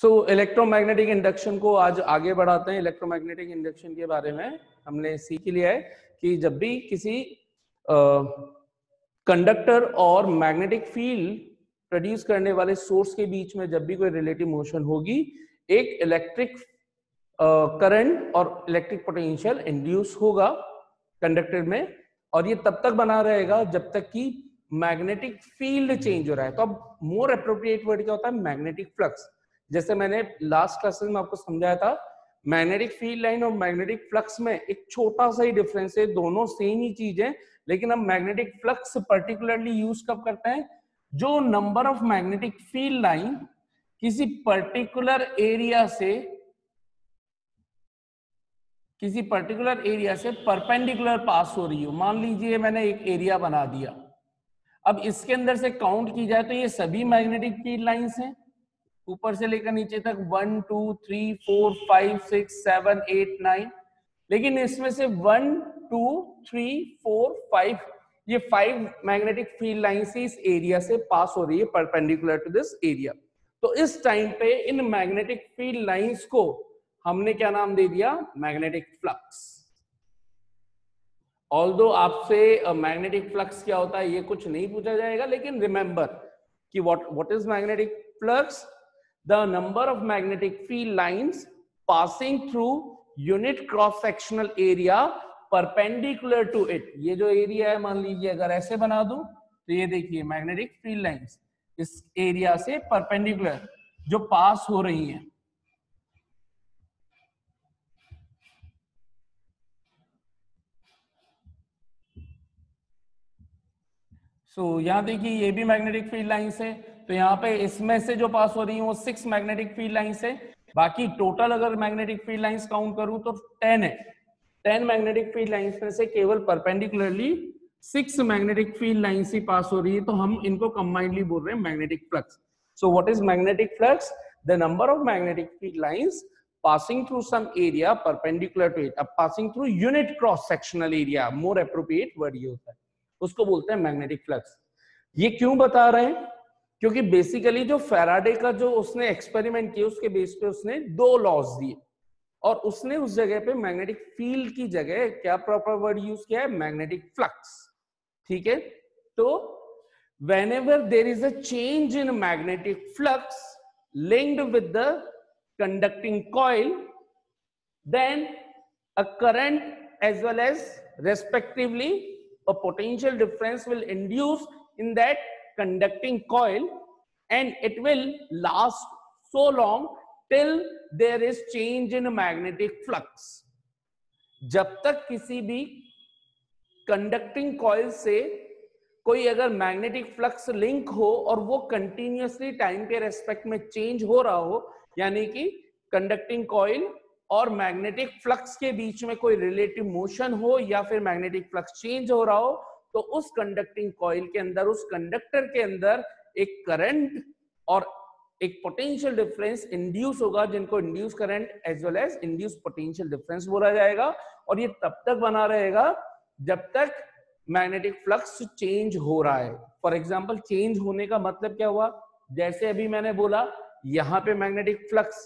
सो electromagnetic induction को आज आगे बढ़ाते हैं। इलेक्ट्रोमैग्नेटिक इंडक्शन के बारे में हमने सीख लिया है कि जब भी किसी कंडक्टर और मैग्नेटिक फील्ड प्रोड्यूस करने वाले सोर्स के बीच में जब भी कोई रिलेटिव मोशन होगी, एक इलेक्ट्रिक करंट और इलेक्ट्रिक पोटेंशियल इंड्यूस होगा कंडक्टर में, और ये तब तक बना रहेगा जब तक कि मैग्नेटिक फील्ड चेंज हो रहा है। तो अब मोर अप्रोप्रिएट वर्ड क्या होता है? Magnetic flux. जैसे मैंने लास्ट क्लासेस में आपको समझाया था, मैग्नेटिक फील्ड लाइन और मैग्नेटिक फ्लक्स में एक छोटा सा ही डिफरेंस है, दोनों सेम ही चीज है, लेकिन हम मैग्नेटिक फ्लक्स पर्टिकुलरली यूज कब करते हैं? जो number of magnetic field line किसी पर्टिकुलर एरिया से परपेंडिकुलर पास हो रही हो। मान लीजिए मैंने एक एरिया बना दिया, अब इसके अंदर से काउंट की जाए तो ये सभी मैग्नेटिक फील्ड लाइंस हैं, ऊपर से लेकर नीचे तक 1 2 3 4 5 6 7 8 9, लेकिन इसमें से 1 2 3 4 5 ये 5 मैग्नेटिक फील्ड लाइंस इस एरिया से पास हो रही है परपेंडिकुलर टू दिस एरिया। तो इस टाइम पे इन मैग्नेटिक फील्ड लाइंस को हमने क्या नाम दे दिया? Magnetic flux. ऑल्दो आपसे मैग्नेटिक फ्लक्स क्या होता है ये कुछ नहीं पूछा जाएगा, लेकिन रिमेंबर कि what is magnetic flux? The number of magnetic field lines passing through unit cross sectional area perpendicular to it। ये जो एरिया है, मान लीजिए अगर ऐसे बना दूं तो ये देखिए मैग्नेटिक फील्ड लाइंस इस एरिया से परपेंडिकुलर जो पास हो रही हैं। यहां देखिए ये भी मैग्नेटिक फील्ड लाइंस है, तो यहाँ पे इसमें से जो पास हो रही है वो 6 मैग्नेटिक फील्ड लाइंस है। बाकी टोटल अगर मैग्नेटिक फील्ड लाइंस काउंट करूं तो 10 है। 10 मैग्नेटिक फील्ड लाइंस में से केवल परपेंडिकुलरली 6 मैग्नेटिक फील्ड लाइंस ही पास हो रही है, तो हम इनको कंबाइंडली बोल रहे हैं magnetic flux. So what is magnetic flux? The number of magnetic field lines passing through some area perpendicular to it। अब passing through unit cross sectional area, more appropriate word ये होता है, उसको बोलते हैं मैग्नेटिक फ्लक्स। ये क्यों बता रहे हैं? क्योंकि बेसिकली जो फैराडे का जो उसने एक्सपेरिमेंट किया उसके बेस पे उसने 2 लॉज दिए, और उसने उस जगह पे मैग्नेटिक फील्ड की जगह क्या प्रॉपर वर्ड यूज किया है? Magnetic flux. ठीक है, तो whenever there is a change in magnetic flux linked with the conducting coil, then a current as well as respectively a potential difference will induce in that conducting coil, and it will last so long till there is change in magnetic flux। जब तक किसी भी conducting coil से कोई अगर magnetic flux link हो और वो कंटिन्यूअसली टाइम के रेस्पेक्ट में चेंज हो रहा हो, यानी कि कंडक्टिंग कॉइल और मैग्नेटिक फ्लक्स के बीच में कोई रिलेटिव मोशन हो या फिर मैग्नेटिक फ्लक्स चेंज हो रहा हो, तो उस कंडक्टिंग कॉइल के अंदर, उस कंडक्टर के अंदर एक करंट और एक पोटेंशियल डिफरेंस इंड्यूस होगा, जिनको induce current as well as induce potential difference बोला जाएगा। और ये तब तक बना रहेगा जब तक मैग्नेटिक फ्लक्स चेंज हो रहा है। फॉर एग्जांपल, चेंज होने का मतलब क्या हुआ? जैसे अभी मैंने बोला यहाँ पे मैग्नेटिक फ्लक्स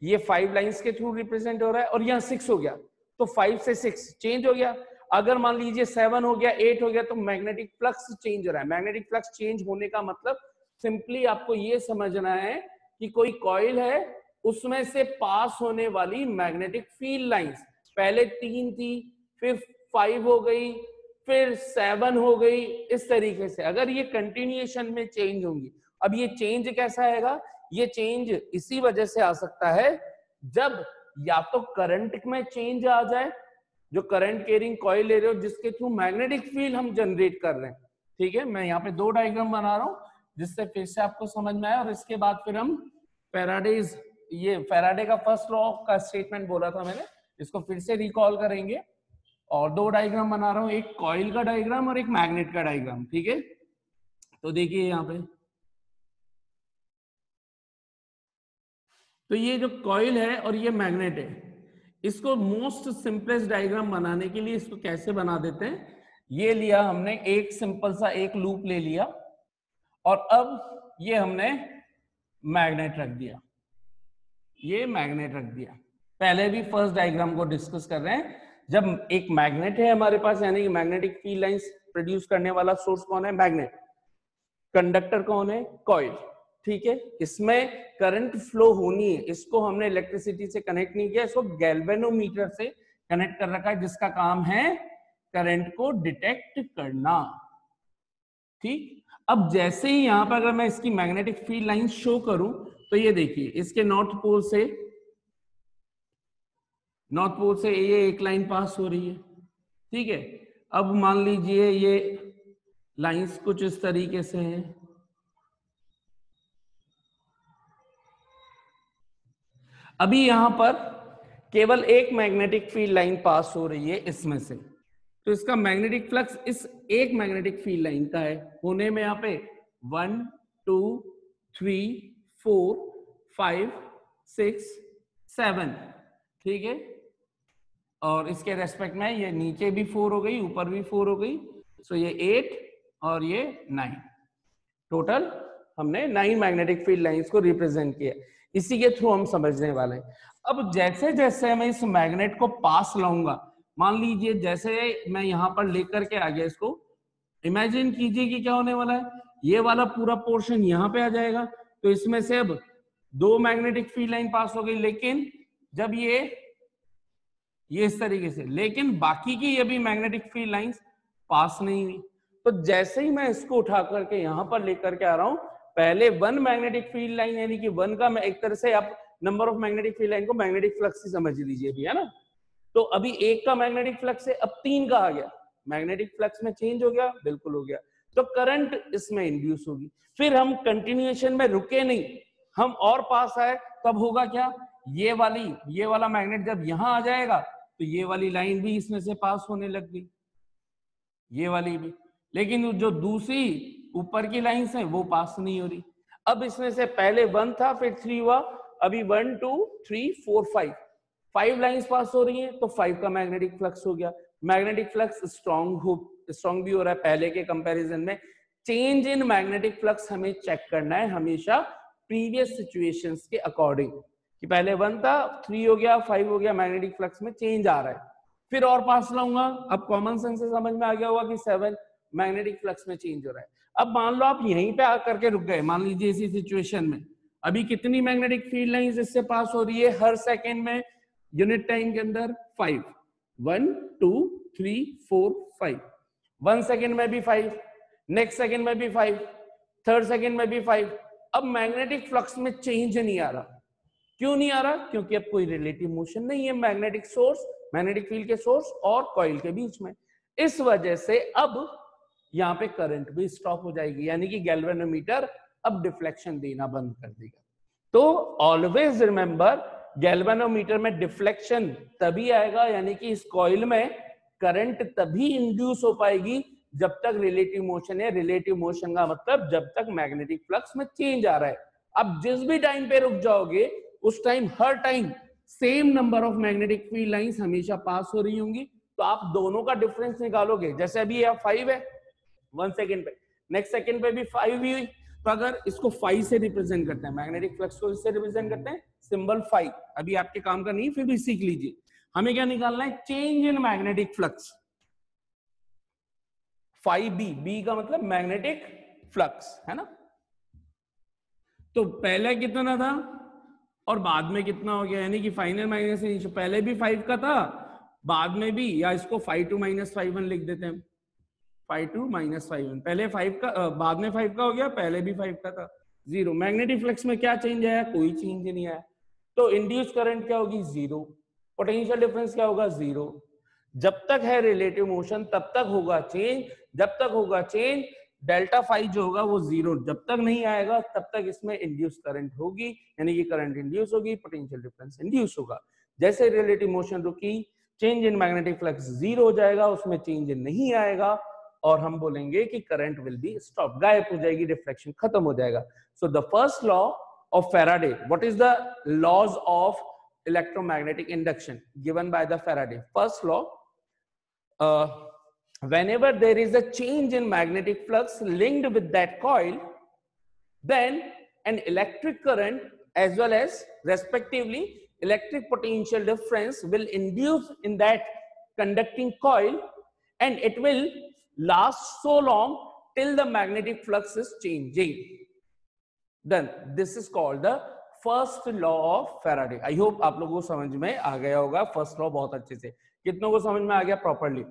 ये 5 लाइंस के थ्रू रिप्रेजेंट हो रहा है, और यहाँ 6 हो गया, तो 5 से 6 चेंज हो गया। अगर मान लीजिए 7 हो गया, 8 हो गया, तो मैग्नेटिक फ्लक्स चेंज हो रहा है। मैग्नेटिक फ्लक्स चेंज होने का मतलब सिंपली आपको ये समझना है कि कोई कॉइल है, उसमें से पास होने वाली मैग्नेटिक फील्ड लाइंस पहले 3 थी, फिर 5 हो गई, फिर 7 हो गई, इस तरीके से अगर ये कंटिन्यूएशन में चेंज होंगी। अब ये चेंज कैसा आएगा? ये चेंज इसी वजह से आ सकता है जब या तो करंट में चेंज आ जाए, जो करंट कैरिंग कॉइल ले रहे हो जिसके थ्रू मैग्नेटिक फील्ड हम जनरेट कर रहे हैं। ठीक है, मैं यहाँ पे 2 डायग्राम बना रहा हूं जिससे फिर से आपको समझ में आए, और इसके बाद फिर हम फैराडे का फर्स्ट लॉ का स्टेटमेंट बोला था मैंने, इसको फिर से रिकॉल करेंगे। और 2 डायग्राम बना रहा हूं, एक कॉइल का डायग्राम और एक मैग्नेट का डायग्राम। ठीक है, तो देखिए यहाँ पे, तो ये जो कॉइल है और ये मैग्नेट है, इसको मोस्ट सिंपलेस्ट डायग्राम बनाने के लिए इसको कैसे बना देते हैं? ये लिया हमने एक सिंपल सा एक लूप ले लिया, और अब ये हमने मैग्नेट रख दिया। ये मैग्नेट रख दिया। पहले भी फर्स्ट डायग्राम को डिस्कस कर रहे हैं। जब एक मैग्नेट है हमारे पास, यानी कि मैग्नेटिक फील्ड लाइंस प्रोड्यूस करने वाला सोर्स कौन है? मैग्नेट। कंडक्टर कौन है? कॉइल। ठीक है, इसमें करंट फ्लो होनी है, इसको हमने इलेक्ट्रिसिटी से कनेक्ट नहीं किया, इसको गैल्वेनोमीटर से कनेक्ट कर रखा है, जिसका काम है करंट को डिटेक्ट करना। ठीक, अब जैसे ही यहां पर अगर मैं इसकी मैग्नेटिक फील्ड लाइन शो करूं तो ये देखिए, इसके नॉर्थ पोल से ये एक लाइन पास हो रही है। ठीक है, अब मान लीजिए ये लाइंस कुछ इस तरीके से हैं। अभी यहां पर केवल एक मैग्नेटिक फील्ड लाइन पास हो रही है इसमें से, तो इसका मैग्नेटिक फ्लक्स इस एक मैग्नेटिक फील्ड लाइन का है होने में यहाँ पे 1 2 3 4 5 6 7। ठीक है, और इसके रेस्पेक्ट में ये नीचे भी 4 हो गई, ऊपर भी 4 हो गई, सो ये 8 और ये 9। टोटल हमने 9 मैग्नेटिक फील्ड लाइंस को रिप्रेजेंट किया। इसी के थ्रू हम समझने वाले हैं। अब जैसे जैसे मैं इस मैग्नेट को पास लाऊंगा, मान लीजिए जैसे मैं यहां पर लेकर के आ गया इसको, इमेजिन कीजिए कि क्या होने वाला है, ये वाला पूरा पोर्शन यहां पे आ जाएगा, तो इसमें से अब 2 मैग्नेटिक फील्ड लाइन पास हो गई, लेकिन जब ये इस तरीके से, लेकिन बाकी की ये भी मैग्नेटिक फील्ड लाइंस पास नहीं हुई। तो जैसे ही मैं इसको उठा करके यहां पर लेकर के आ रहा हूं, पहले 1 मैग्नेटिक फील्ड लाइन, यानी कि 1 का मैं एक तरह से आप number of magnetic field line को मैग्नेटिक फ्लक्स ही समझ लीजिए भी, है ना। तो अभी 1 का मैग्नेटिक फ्लक्स है, अब 3 का आ गया, मैग्नेटिक फ्लक्स में चेंज हो गया, बिल्कुल हो गया, तो करंट इसमें इंड्यूस होगी। फिर हम कंटिन्यूएशन में रुके नहीं, हम और पास आए, तब होगा क्या, ये वाला मैग्नेट जब यहां आ जाएगा तो ये वाली लाइन भी इसमें से पास होने लग गई, ये वाली भी, लेकिन जो दूसरी ऊपर की लाइंस हैं वो पास नहीं हो रही। अब इसमें से पहले 1 था, फिर 3 हुआ, अभी 1 2 3 4 5 लाइंस पास हो रही हैं, तो 5 का मैग्नेटिक फ्लक्स हो गया। मैग्नेटिक फ्लक्स स्ट्रॉन्ग भी हो रहा है पहले के कंपैरिजन में। चेंज इन मैग्नेटिक फ्लक्स हमें चेक करना है हमेशा प्रीवियस सिचुएशंस के अकॉर्डिंग, कि पहले 1 था, 3 हो गया, 5 हो गया, मैग्नेटिक फ्लक्स में चेंज आ रहा है। फिर और पास लाऊंगा, अब कॉमन सेंस से समझ में आ गया होगा कि 7 मैग्नेटिक फ्लक्स में चेंज हो रहा है। अब मान लो आप यहीं पे आकर के रुक गए, मान लीजिए इसी सिचुएशन में, अभी कितनी मैग्नेटिक फील्ड लाइंस इससे पास हो रही है हर सेकंड में, यूनिट टाइम के अंदर 5, 1 2 3 4 5, 1 सेकंड में भी 5, नेक्स्ट सेकंड में भी 5, थर्ड सेकंड में भी 5। अब मैग्नेटिक फ्लक्स में चेंज नहीं आ रहा। क्यों नहीं आ रहा? क्योंकि अब कोई रिलेटिव मोशन नहीं है मैग्नेटिक फील्ड के सोर्स और कॉइल के बीच में। इस वजह से अब यहां पे करंट भी स्टॉप हो जाएगी, यानी कि गैल्वेनोमीटर अब डिफ्लेक्शन देना बंद कर देगा। तो ऑलवेज रिमेंबर, गैल्वेनोमीटर में डिफ्लेक्शन तभी आएगा, यानी कि इस कॉइल में करंट तभी इंड्यूस हो पाएगी जब तक रिलेटिव मोशन है। रिलेटिव मोशन का मतलब जब तक मैग्नेटिक फ्लक्स में चेंज आ रहा है। अब जिस भी टाइम पे रुक जाओगे, उस time her time same number of magnetic field lines हमेशा पास हो रही होंगी, तो आप दोनों का डिफरेंस निकालोगे। जैसे अभी यह 5 है 1 सेकंड पे, नेक्स्ट सेकंड पे भी 5 ही हुई, तो अगर इसको 5 से रिप्रेजेंट करते हैं, मैग्नेटिक फ्लक्स को इससे रिप्रेजेंट करते हैं, सिंबल 5। अभी आपके काम का नहीं, फिर भी सीख लीजिए। हमें क्या निकालना है? Change in magnetic flux, 5b का मतलब मैग्नेटिक फ्लक्स, है ना। तो पहले कितना था और बाद में कितना हो गया, यानी कि फाइनल माइनस से नीचे, पहले भी 5 का था, बाद में भी, या इसको 5 2 - 5 1 लिख देते हैं, 5 2 - 5 1, पहले 5 का, बाद में 5 का हो गया, पहले भी 5 का था, 0। मैग्नेटिक फ्लक्स में क्या चेंज आया? कोई चेंज नहीं आया। तो इंड्यूस करंट क्या होगी? 0। पोटेंशियल डिफरेंस क्या होगा? 0। जब तक है रिलेटिव मोशन तब तक होगा चेंज, जब तक होगा चेंज डेल्टा फाई जो होगा वो 0 जब तक नहीं आएगा तब तक इसमें इंड्यूस करंट होगी, यानी कि करंट इंड्यूस होगी, पोटेंशियल डिफरेंस इंड्यूस होगा। जैसे रिलेटिव मोशन रुकी, चेंज इन मैग्नेटिक फ्लक्स 0 हो जाएगा, उसमें चेंज नहीं आएगा, और हम बोलेंगे कि करंट विल बी स्टॉप, गायब हो जाएगी, रिफ्लेक्शन खत्म हो जाएगा। So the first law of Faraday, what is the laws of electromagnetic induction given by the Faraday? First law, whenever there is a change in magnetic flux linked with that coil, then an electric current as well as respectively electric potential difference will induce in that conducting coil, and it will last so long till the magnetic flux is changing. Then this is called the first law of Faraday. I hope आप लोगों को समझ में आ गया होगा first law बहुत अच्छे से. कितनों को समझ में आ गया प्रॉपर्ली?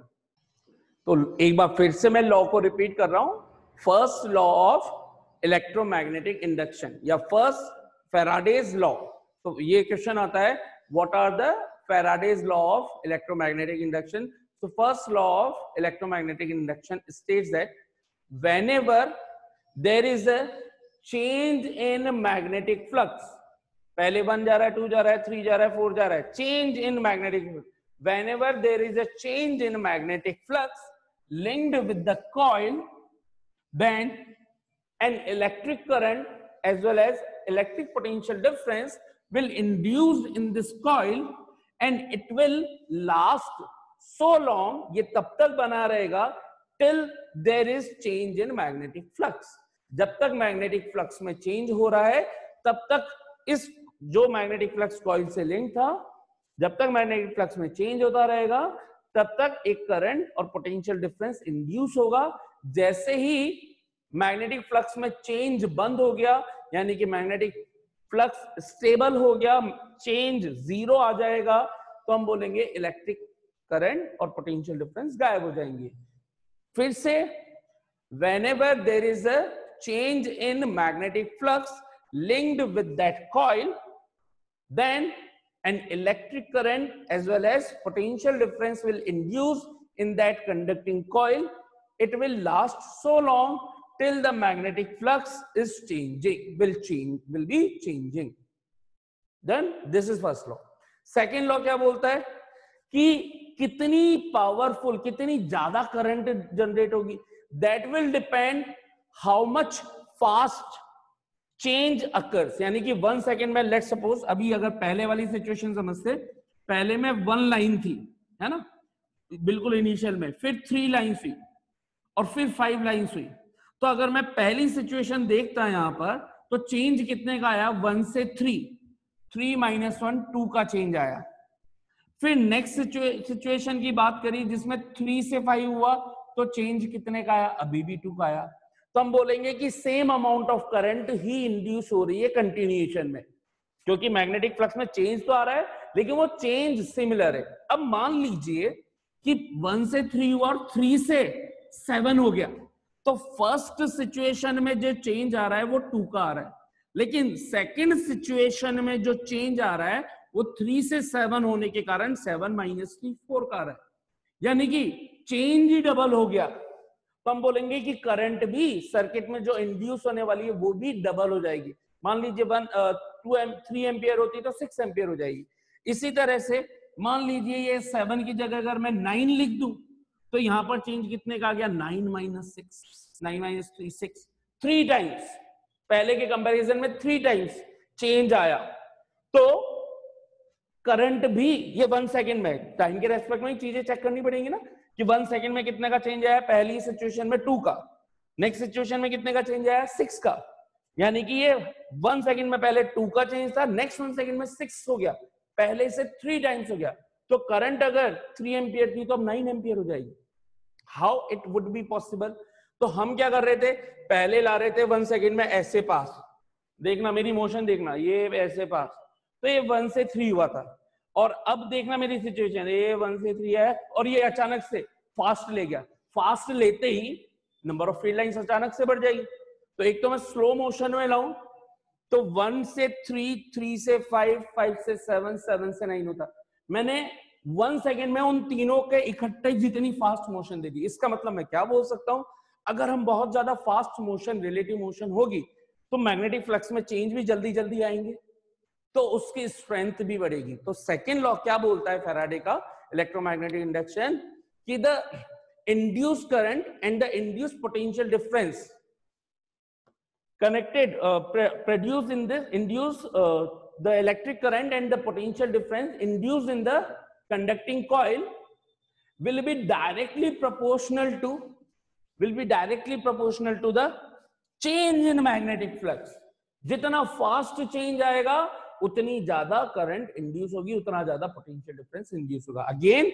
तो एक बार फिर से मैं लॉ को रिपीट कर रहा हूं. First law of electromagnetic induction या फर्स्ट Faraday's law. तो ये क्वेश्चन आता है, what are the Faraday's law of electromagnetic induction? So first law of electromagnetic induction states that whenever there is a change in magnetic flux, पहले 1 जा रहा है, 2 जा रहा है, 3 जा रहा है, 4 जा रहा है, change in magnetic flux. Whenever there is a change in magnetic flux linked with the coil, then an electric current as well as electric potential difference will induce in this coil, and it will last so long, ये तब तक बना रहेगा till there is change in magnetic flux. जब तक magnetic flux में change हो रहा है तब तक इस जो magnetic flux coil से लिंक था, जब तक magnetic flux में change होता रहेगा तब तक एक current और potential difference induce होगा. जैसे ही मैग्नेटिक फ्लक्स में चेंज बंद हो गया, यानी कि मैग्नेटिक फ्लक्स स्टेबल हो गया, चेंज 0 आ जाएगा, तो हम बोलेंगे इलेक्ट्रिक करंट और पोटेंशियल डिफरेंस गायब हो जाएंगे. फिर से whenever there is a change in magnetic flux linked with that coil, then an electric current as well as potential difference will induce in that conducting coil. It will last so long till the magnetic flux is changing, will be changing. Then this is first law. Second law क्या बोलता है कि कितनी powerful, कितनी ज्यादा current generate होगी, that will depend how much fast change occurs. यानी कि 1 सेकेंड में, लेट्स सपोज अभी अगर पहले वाली सिचुएशन समझते, पहले में 1 लाइन थी, है ना, बिल्कुल इनिशियल में, फिर 3 लाइन्स हुई और फिर 5 लाइन्स हुई. तो अगर मैं पहली सिचुएशन देखता यहां पर, तो चेंज कितने का आया? 1 से 3, 3 - 1 2 का चेंज आया. फिर नेक्स्ट सिचुएशन की बात करी जिसमें 3 से 5 हुआ, तो चेंज कितने का आया? अभी भी 2 का आया. तो हम बोलेंगे कि same amount of current he induce हो रही है कंटिन्यूएशन में, क्योंकि मैग्नेटिक फ्लक्स में चेंज तो आ रहा है लेकिन वो चेंज सिमिलर है. अब मान लीजिए कि 1 से 3 हुआ और 3 से 7 हो गया, तो फर्स्ट सिचुएशन में जो चेंज आ रहा है वो 2 का आ रहा है, लेकिन सेकंड सिचुएशन में जो चेंज आ रहा है वो 3 से 7 होने के कारण 7 - 3 4 का आ रहा है, यानी कि चेंज ही डबल हो गया. तो हम बोलेंगे कि करंट भी सर्किट में जो इंड्यूस होने वाली है वो भी डबल हो जाएगी. मान लीजिए 3 एम्पियर होती है तो 6 एम्पियर हो जाएगी. इसी तरह से मान लीजिए ये 7 की जगह अगर मैं 9 लिख दूं, तो यहां पर चेंज कितने का आ गया? 9 - 6, 9 - 3 6, 3 टाइम्स. पहले के कंपैरिजन में 3 टाइम्स चेंज आया. तो करंट भी ये 1 सेकेंड में, टाइम के रेस्पेक्ट में चीजें चेक करनी पड़ेंगी ना, कि 1 सेकेंड में कितने का चेंज आया? पहली सिचुएशन में 2 का, नेक्स्ट सिचुएशन में कितने का चेंज आया? 6 का. यानी कि ये 1 सेकेंड में पहले 2 का चेंज था, नेक्स्ट 1 सेकेंड में 6 हो गया, पहले से 3 टाइम्स हो गया. तो करंट अगर 3 एम्पियर थी तो अब 9 एम्पियर हो जाएगी. How it would be possible? तो हम क्या कर रहे थे, पहले ला रहे थे 1 सेकेंड में ऐसे पास, देखना मेरी मोशन देखना, ये ऐसे पास, तो ये 1 से 3 हुआ था. और अब देखना मेरी सिचुएशन, ये 1 से 3 है और ये अचानक से फास्ट ले गया. फास्ट लेते ही नंबर ऑफ फील्ड लाइंस अचानक से बढ़ जाएगी. तो एक तो मैं स्लो मोशन में लाऊं तो 1 से 3, 3 से 5, 5 से 7, 7 से 9 होता. मैंने 1 सेकेंड में उन तीनों के इकट्ठे जितनी फास्ट मोशन दे दी. इसका मतलब मैं क्या बोल सकता हूं, अगर हम बहुत ज्यादा फास्ट मोशन, रिलेटिव मोशन होगी तो मैग्नेटिक फ्लक्स में चेंज भी जल्दी जल्दी आएंगे, तो उसकी स्ट्रेंथ भी बढ़ेगी. तो सेकेंड लॉ क्या बोलता है फैराडे का इलेक्ट्रोमैग्नेटिक इंडक्शन, कि the induced current and the induced potential difference connected produce in this induce the electric current and the potential difference induced in the conducting coil will be directly proportional to the change in magnetic flux. जितना fast change आएगा उतनी ज्यादा current induce होगी, उतना ज्यादा potential difference induce होगा. Again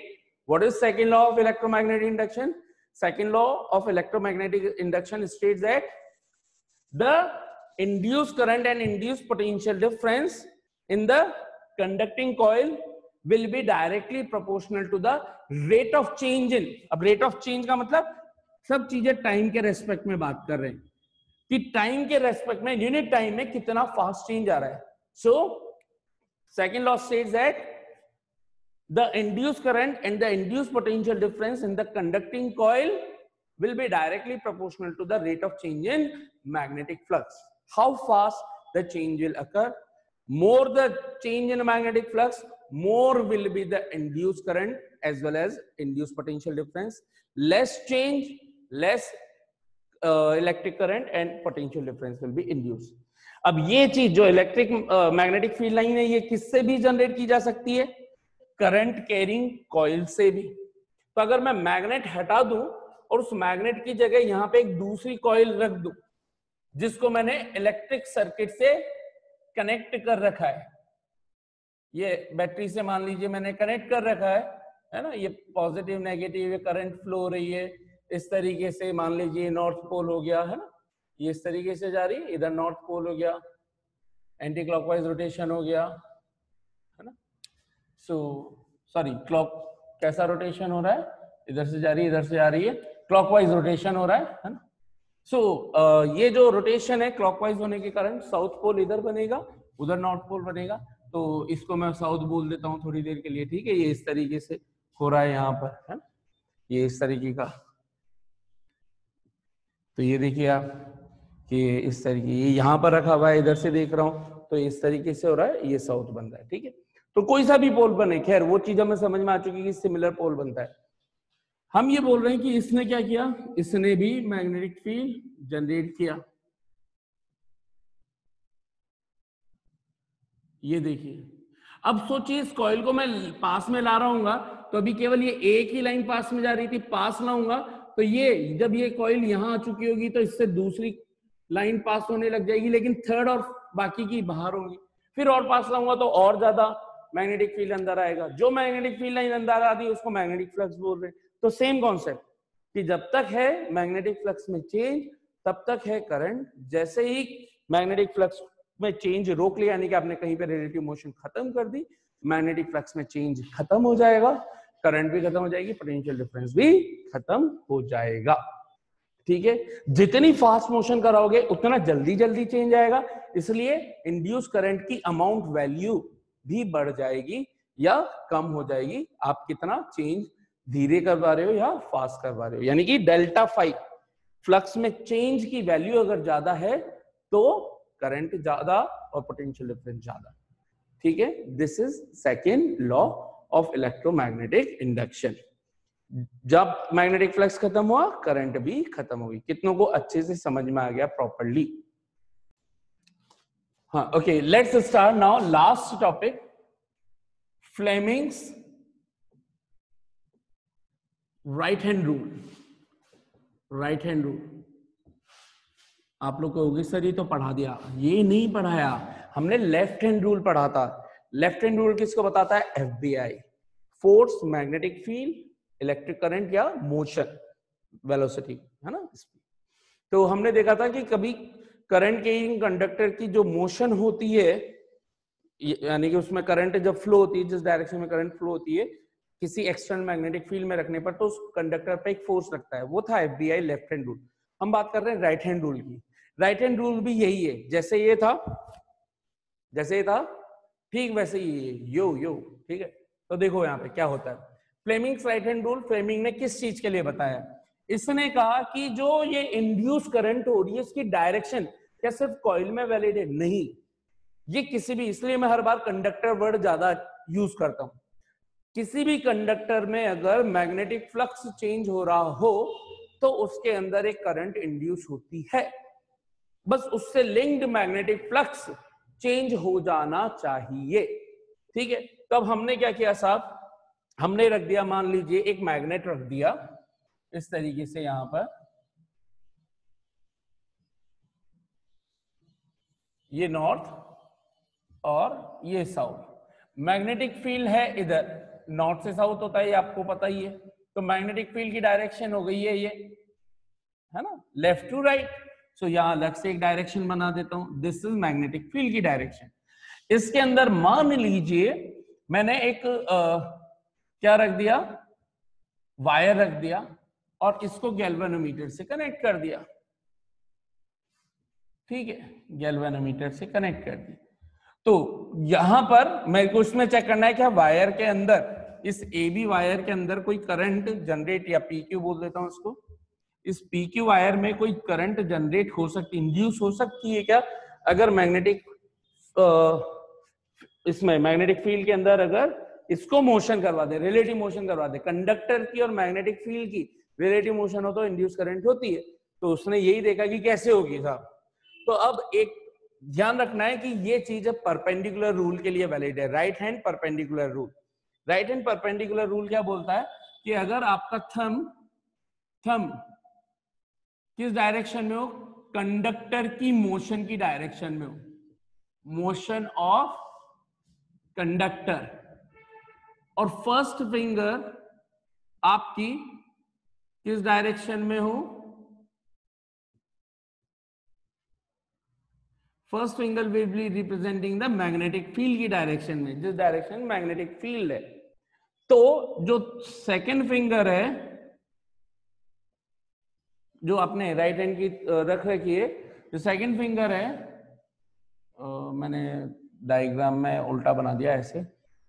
what is second law of electromagnetic induction? Second law of electromagnetic induction states that the induced current and induced potential difference in the conducting coil will be directly proportional to the rate of change in. अब rate of change का मतलब सब चीजें time के respect में बात कर रहे हैं कि टाइम के रेस्पेक्ट में यूनिट टाइम में कितना फास्ट चेंज आ रहा है. So second law states that the induced current and the induced potential difference in the conducting coil will be directly proportional to the rate of change in magnetic flux. How fast the change will occur? More the change in magnetic flux, more will be the induced current as well as induced potential difference. Less change, less electric current and potential difference will be induced. अब ये चीज जो electric magnetic field line है ये किससे भी generate की जा सकती है? करंट कैरिंग कॉइल से भी. तो अगर मैं मैग्नेट हटा दूं और उस मैग्नेट की जगह यहां पे एक दूसरी कॉइल रख दूं जिसको मैंने इलेक्ट्रिक सर्किट से कनेक्ट कर रखा है, ये बैटरी से मान लीजिए मैंने कनेक्ट कर रखा है ना, ये पॉजिटिव नेगेटिव ये करंट फ्लो हो रही है इस तरीके से. मान लीजिए नॉर्थ पोल हो गया है ना, ये इस तरीके से जा रही है, इधर नॉर्थ पोल हो गया, एंटी क्लॉकवाइज रोटेशन हो गया है ना. सॉरी क्लॉक कैसा रोटेशन हो रहा है, इधर से जा रही है इधर से आ रही है, क्लॉकवाइज रोटेशन हो रहा है ना. ये जो रोटेशन है क्लॉकवाइज होने के कारण साउथ पोल इधर बनेगा, उधर नॉर्थ पोल बनेगा. तो इसको मैं साउथ बोल देता हूँ थोड़ी देर के लिए, ठीक है. ये इस तरीके से हो रहा है यहाँ पर है ना, ये इस तरीके का. तो ये देखिए आप कि इस तरीके ये यहाँ पर रखा हुआ है, इधर से देख रहा हूँ तो इस तरीके से हो रहा है, ये साउथ बन रहा है, ठीक है. तो कोई सा भी पोल बने, खैर वो चीज हमें समझ में आ चुकी है कि सिमिलर पोल बनता है. हम ये बोल रहे हैं कि इसने क्या किया, इसने भी मैग्नेटिक फील्ड जनरेट किया. ये देखिए, अब सोचिए इस कॉइल को मैं पास में ला रहा हूँ तो अभी केवल ये एक ही लाइन पास में जा रही थी, पास लाऊंगा तो ये जब ये कॉइल यहां आ चुकी होगी तो इससे दूसरी लाइन पास होने लग जाएगी, लेकिन थर्ड और बाकी की बाहर होंगी. फिर और पास लाऊंगा तो और ज्यादा मैग्नेटिक फील्ड अंदर आएगा. जो मैग्नेटिक फील्ड लाइन अंदर आती है उसको मैग्नेटिक फ्लक्स बोल रहे हैं. तो सेम कॉन्सेप्ट कि जब तक है मैग्नेटिक फ्लक्स में चेंज तब तक है करंट. जैसे ही मैग्नेटिक फ्लक्स में चेंज रोक लिया, यानी कि आपने कहीं पे रिलेटिव मोशन खत्म कर दी, मैग्नेटिक फ्लक्स में चेंज खत्म हो जाएगा, करंट भी खत्म हो जाएगी, पोटेंशियल डिफरेंस भी खत्म हो जाएगा. ठीक है, जितनी फास्ट मोशन कराओगे उतना जल्दी जल्दी चेंज आएगा, इसलिए इंड्यूस करंट की अमाउंट वैल्यू भी बढ़ जाएगी या कम हो जाएगी. आप कितना चेंज धीरे करवा रहे हो या फास्ट करवा रहे हो, यानी कि डेल्टा फाई फ्लक्स में चेंज की वैल्यू अगर ज्यादा है तो करंट ज्यादा और पोटेंशियल डिफरेंस ज्यादा. ठीक है, this is second law of electromagnetic induction. जब मैग्नेटिक फ्लक्स खत्म हुआ करंट भी खत्म होगी. कितनों को अच्छे से समझ में आ गया प्रॉपर्ली? हाँ, okay, let's start now last topic, Fleming's right hand rule. Right hand rule आप लोग कहोगे सर ये तो पढ़ा दिया. ये नहीं पढ़ाया, हमने लेफ्ट हैंड रूल पढ़ा था. लेफ्ट हैंड रूल किसको बताता है? FBI, force, magnetic field, electric current या मोशन, वेलोसिटी, है ना. तो हमने देखा था कि कभी करंट कैरिंग कंडक्टर की जो मोशन होती है, यानी कि उसमें करंट जब फ्लो होती है, जिस डायरेक्शन में करंट फ्लो होती है किसी एक्सटर्नल मैग्नेटिक फील्ड में रखने पर, तो उस कंडक्टर पे एक फोर्स लगता है, वो था FBI, लेफ्ट हैंड रूल. हम बात कर रहे हैं राइट हैंड रूल की. राइट हैंड रूल भी यही है, जैसे ये था ठीक वैसे ही यो यो. ठीक है, तो देखो यहाँ पे क्या होता है. Fleming's right hand rule, Fleming ने किस चीज के लिए बताया? इसने कहा कि जो ये इंड्यूस करंट हो रही है इसकी डायरेक्शन क्या सिर्फ कॉइल में वैलिड है? नहीं, ये किसी भी, इसलिए मैं हर बार कंडक्टर वर्ड ज्यादा यूज करता हूं. किसी भी कंडक्टर में अगर मैग्नेटिक फ्लक्स चेंज हो रहा हो तो उसके अंदर एक करंट इंड्यूस होती है, बस उससे लिंक्ड मैग्नेटिक फ्लक्स चेंज हो जाना चाहिए. ठीक है, तो अब हमने क्या किया साहब, हमने रख दिया, मान लीजिए एक मैग्नेट रख दिया इस तरीके से यहां पर, ये नॉर्थ और ये साउथ। मैग्नेटिक फील्ड है इधर, नॉर्थ से साउथ होता है, ये आपको पता ही है। तो मैग्नेटिक फील्ड की डायरेक्शन हो गई है ये, है ना, लेफ्ट टू राइट। सो यहां अलग से एक डायरेक्शन बना देता हूं, दिस इज मैग्नेटिक फील्ड की डायरेक्शन। इसके अंदर मान लीजिए मैंने एक क्या रख दिया, वायर रख दिया और इसको गैल्वेनोमीटर से कनेक्ट कर दिया। ठीक है, गैल्वेनोमीटर से कनेक्ट कर दिया। तो यहां पर मेरे को इसमें चेक करना है कि वायर के अंदर, इस AB वायर के अंदर कोई करंट जनरेट, या PQ बोल देता हूं इसको, इस PQ वायर में कोई करंट जनरेट हो सकती, इंड्यूस हो सकती है क्या, अगर मैग्नेटिक इसमें मैग्नेटिक फील्ड के अंदर अगर इसको मोशन करवा दे, रिलेटिव मोशन करवा दे, कंडक्टर की और मैग्नेटिक फील्ड की रिलेटिव मोशन हो तो इंड्यूस करंट होती है। तो उसने यही देखा कि कैसे होगी साहब। तो अब एक ध्यान रखना है कि ये चीज परपेंडिकुलर रूल के लिए वैलिड है, right hand perpendicular rule. Right hand perpendicular rule क्या बोलता है कि अगर आपका थंब किस डायरेक्शन में हो, कंडक्टर की मोशन की डायरेक्शन में हो, मोशन ऑफ कंडक्टर, और फर्स्ट फिंगर आपकी किस डायरेक्शन में हो, first finger will be representing the magnetic field की डायरेक्शन में, जिस डायरेक्शन मैग्नेटिक फील्ड है। तो जो सेकंड फिंगर है, जो आपने राइट हैंड की रख रखी है, जो सेकंड फिंगर है, मैंने डायग्राम में उल्टा बना दिया ऐसे,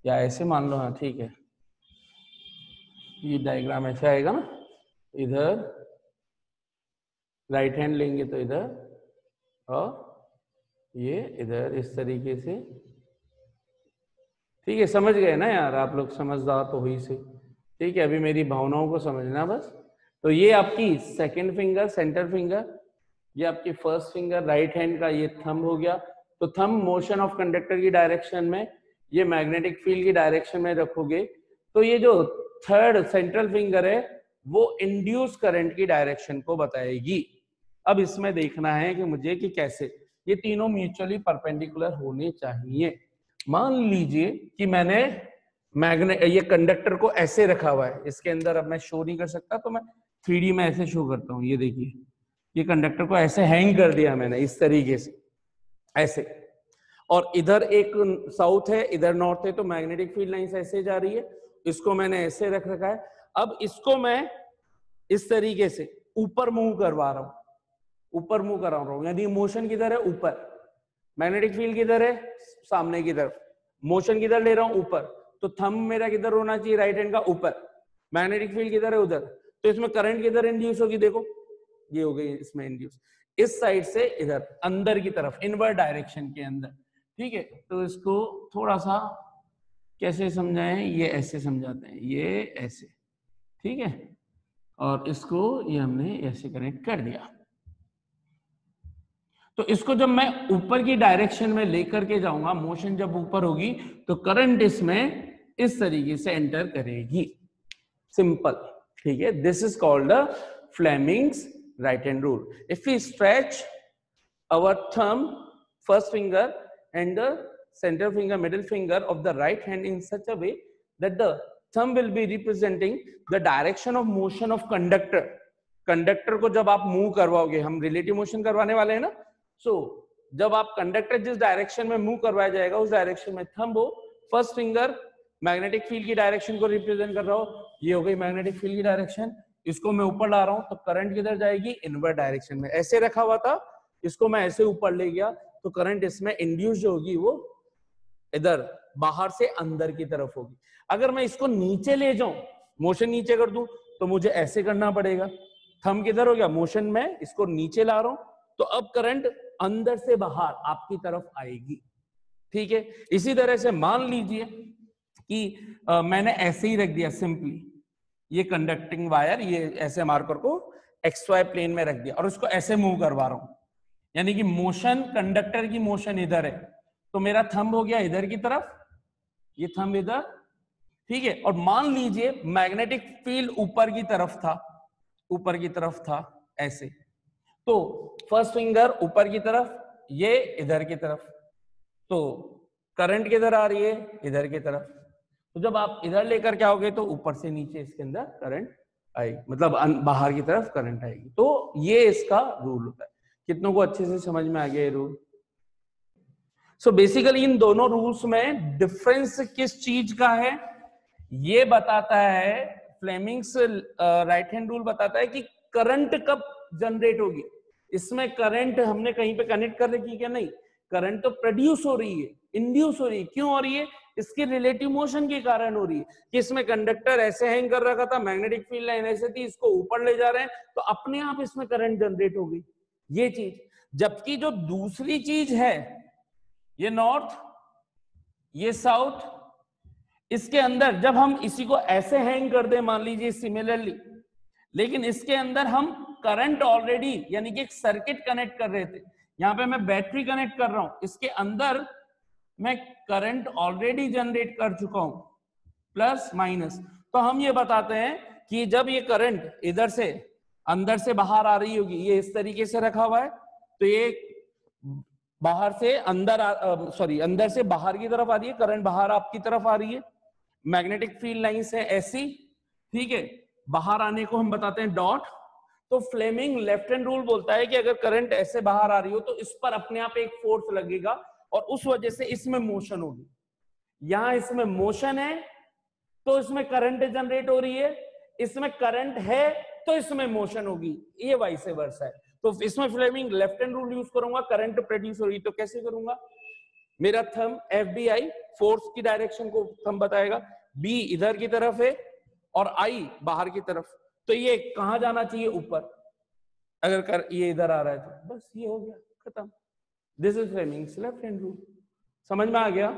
या ऐसे मान लो, हाँ ठीक है, ये डायग्राम ऐसे आएगा ना, इधर राइट हैंड लेंगे तो इधर, और ये इधर इस तरीके से। ठीक है, समझ गए ना यार आप लोग, समझदार तो हुई से। ठीक है, अभी मेरी भावनाओं को समझना बस। तो ये आपकी सेकंड फिंगर, सेंटर फिंगर, ये आपकी फर्स्ट फिंगर राइट हैंड का, ये थंब हो गया। तो थंब मोशन ऑफ कंडक्टर की डायरेक्शन में, ये मैग्नेटिक फील्ड की डायरेक्शन में रखोगे, तो ये जो थर्ड सेंट्रल फिंगर है वो इंड्यूस करंट की डायरेक्शन को बताएगी। अब इसमें देखना है कि मुझे कि कैसे, ये तीनों म्यूचुअली परपेंडिकुलर होने चाहिए। मान लीजिए कि मैंने ये कंडक्टर को ऐसे रखा हुआ है, इसके अंदर अब मैं शो नहीं कर सकता, तो मैं 3D में ऐसे शो करता हूं। ये देखिए, ये कंडक्टर को ऐसे हैंग कर दिया मैंने इस तरीके से, ऐसे, और इधर एक साउथ है, इधर नॉर्थ है, तो मैग्नेटिक फील्ड लाइंस ऐसे जा रही है, इसको मैंने ऐसे रख रखा है। अब इसको मैं इस तरीके से ऊपर मूव करवा रहा हूं, ऊपर मूव करा रहा हूं, यानी मोशन किधर है, ऊपर, मैग्नेटिक फील्ड किधर है, सामने की तरफ, मोशन किधर ले रहा हूं, ऊपर। तो थंब मेरा किधर होना चाहिए, राइट हैंड का ऊपर, मैग्नेटिक फील्ड किधर है, उधर। तो इसमें करंट किधर इंड्यूस होगी, देखो ये हो गई इसमें इंड्यूस, इस साइड से इधर अंदर की तरफ, इनवर्ट डायरेक्शन के अंदर। ठीक है, तो इसको थोड़ा सा कैसे समझाएं, ये ऐसे समझाते हैं, ये ऐसे, ठीक है, और इसको ये हमने ऐसे कनेक्ट कर दिया। तो इसको जब मैं ऊपर की डायरेक्शन में लेकर के जाऊंगा, मोशन जब ऊपर होगी, तो करंट इसमें इस तरीके से एंटर करेगी, सिंपल। ठीक है, this is called the Fleming's right hand rule. If we stretch our thumb, first finger and the center finger, middle finger of the right hand in such a way that the thumb will be representing the direction of motion of conductor. Conductor को जब आप move करवाओगे, हम relative motion करवाने वाले हैं ना, सो जब आप कंडक्टर जिस डायरेक्शन में मूव करवाया जाएगा उस डायरेक्शन में थंब हो, फर्स्ट फिंगर मैग्नेटिक फील्ड की डायरेक्शन को रिप्रेजेंट कर रहा हो, ये हो गई मैग्नेटिक फील्ड की डायरेक्शन। इसको मैं ऊपर ला रहा हूं, तो करंट किधर जाएगी, इनवर्ट डायरेक्शन में। ऐसे रखा हुआ था, इसको मैं ऐसे ऊपर ले गया, तो करंट इसमें इंड्यूस जो होगी वो इधर बाहर से अंदर की तरफ होगी। अगर मैं इसको नीचे ले जाऊं, मोशन नीचे कर दूं, तो मुझे ऐसे करना पड़ेगा। थंब किधर हो गया, मोशन में इसको नीचे ला रहा हूं, तो अब करंट अंदर से बाहर आपकी तरफ आएगी। ठीक है, इसी तरह से मान लीजिए कि मैंने ऐसे ही रख दिया सिंपली, ये कंडक्टिंग वायर, ये ऐसे मार्कर को XY प्लेन में रख दिया और उसको ऐसे मूव करवा रहा हूं, यानी कि मोशन, कंडक्टर की मोशन इधर है, तो मेरा थंब हो गया इधर की तरफ, ये थंब इधर। ठीक है, और मान लीजिए मैग्नेटिक फील्ड ऊपर की तरफ था, ऊपर की तरफ था ऐसे, तो फर्स्ट फिंगर ऊपर की तरफ, ये इधर की तरफ, तो करंट किधर आ रही है, इधर की तरफ। तो जब आप इधर लेकर के आओगे तो ऊपर से नीचे इसके अंदर करंट आएगी, मतलब बाहर की तरफ करंट आएगी। तो ये इसका रूल होता है। कितनों को अच्छे से समझ में आ गया ये रूल? सो बेसिकली इन दोनों रूल्स में डिफरेंस किस चीज का है ये बताता है। फ्लेमिंग्स राइट हैंड रूल बताता है कि करंट कब जनरेट होगी। इसमें करंट हमने कहीं पे कनेक्ट कर रखी क्या? नहीं, करंट तो प्रोड्यूस हो रही है, इंड्यूस हो रही है। क्यों हो रही है? इसके रिलेटिव मोशन के कारण हो रही है कि इसमें कंडक्टर ऐसे हैंग कर रखा था, मैग्नेटिक फील्ड लाइन ऐसे थी, इसको ऊपर ले जा रहे हैं तो अपने आप इसमें करंट जनरेट हो गई, ये चीज। जबकि जो दूसरी चीज है, ये नॉर्थ, ये साउथ, इसके अंदर जब हम इसी को ऐसे हैंग कर दे, मान लीजिए सिमिलरली, लेकिन इसके अंदर हम करंट ऑलरेडी यानी कि एक सर्किट कनेक्ट कर रहे थे, यहां पे मैं बैटरी कनेक्ट कर रहा हूं, इसके अंदर मैं करंट ऑलरेडी जनरेट कर चुका हूं, प्लस माइनस। तो हम ये बताते हैं कि जब ये करंट इधर से अंदर से बाहर आ रही होगी, ये इस तरीके से रखा हुआ है, तो ये बाहर से अंदर सॉरी अंदर से बाहर की तरफ आ रही है, करंट बाहर आपकी तरफ आ रही है, मैग्नेटिक फील्ड लाइंस है ऐसी, ठीक है, बाहर आने को हम बताते हैं डॉट। तो फ्लेमिंग लेफ्ट हैंड रूल बोलता है कि अगर करंट ऐसे बाहर आ रही हो तो इस पर अपने आप एक फोर्स लगेगा और उस वजह से इसमें मोशन होगी। यहां इसमें मोशन है तो इसमें करंट जनरेट हो रही है, इसमें करंट है तो इसमें मोशन होगी, ये वाइस वर्सा है। तो इसमें Fleming left hand rule use करूंगा, करंट प्रोड्यूस हो रही तो कैसे करूंगा? मेरा थंब FBI फोर्स की डायरेक्शन को थंब बताएगा, B इधर की तरफ है और I बाहर की तरफ, तो ये कहां जाना चाहिए? ऊपर। अगर ये इधर आ रहा है तो बस ये हो गया, खत्म। This is Fleming's left hand rule. समझ में आ गया?